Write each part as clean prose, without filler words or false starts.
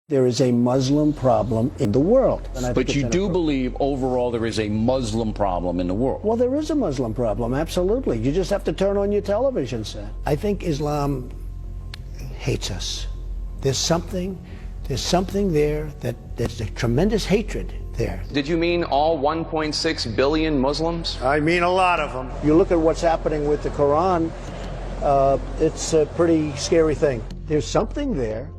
There is a Muslim problem in the world. But you do believe overall there is a Muslim problem in the world? Well, there is a Muslim problem, absolutely. You just have to turn on your television set. I think Islam hates us. There's something there that there's a tremendous hatred there. Did you mean all 1.6 billion Muslims? I mean a lot of them. You look at what's happening with the Quran, it's a pretty scary thing. There's something there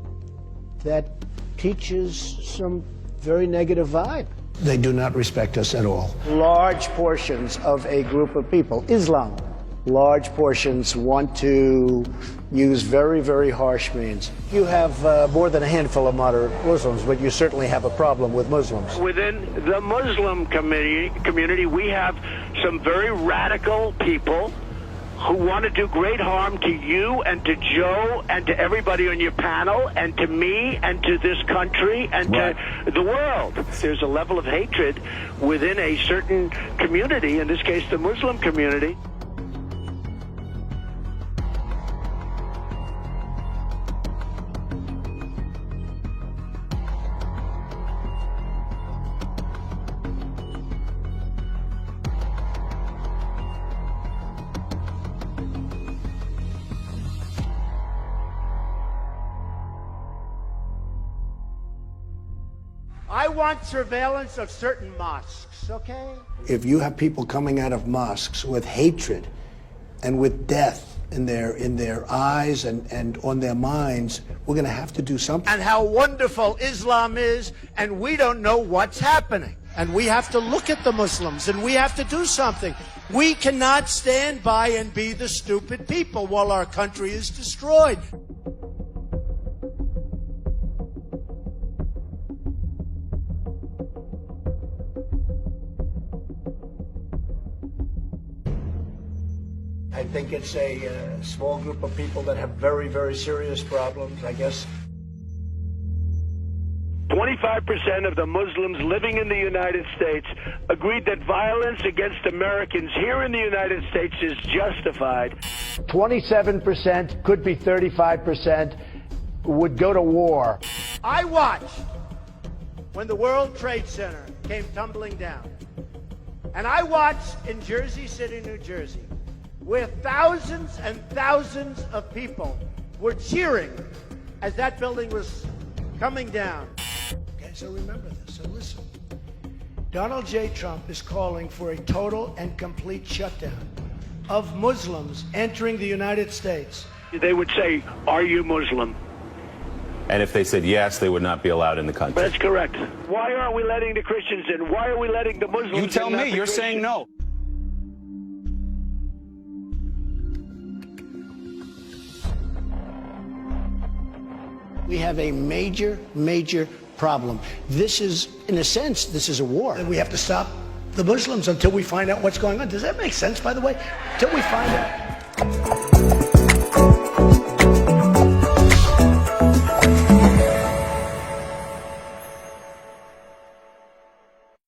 that teaches some very negative vibe. They do not respect us at all. Large portions of a group of people, Islam, large portions want to use very, very harsh means. You have more than a handful of moderate Muslims, but you certainly have a problem with Muslims. Within the Muslim community, we have some very radical people who want to do great harm to you and to Joe and to everybody on your panel and to me and to this country and to the world. There's a level of hatred within a certain community, in this case the Muslim community. I want surveillance of certain mosques, okay? If you have people coming out of mosques with hatred and with death in their eyes and on their minds, we're going to have to do something. And how wonderful Islam is, and we don't know what's happening. And we have to look at the Muslims, and we have to do something. We cannot stand by and be the stupid people while our country is destroyed. I think it's a small group of people that have very, very serious problems, I guess. 25% of the Muslims living in the United States agreed that violence against Americans here in the United States is justified. 27%, could be 35%, would go to war. I watched when the World Trade Center came tumbling down. And I watched in Jersey City, New Jersey, where thousands and thousands of people were cheering as that building was coming down. Okay, so remember this, so listen. Donald J. Trump is calling for a total and complete shutdown of Muslims entering the United States. They would say, "Are you Muslim?" And if they said yes, they would not be allowed in the country. That's correct. Why aren't we letting the Christians in? Why are we letting the Muslims in? You tell me, you're Christians? saying no. We have a major, major problem. This is, in a sense, this is a war. And we have to stop the Muslims until we find out what's going on. Does that make sense, by the way? Until we find out.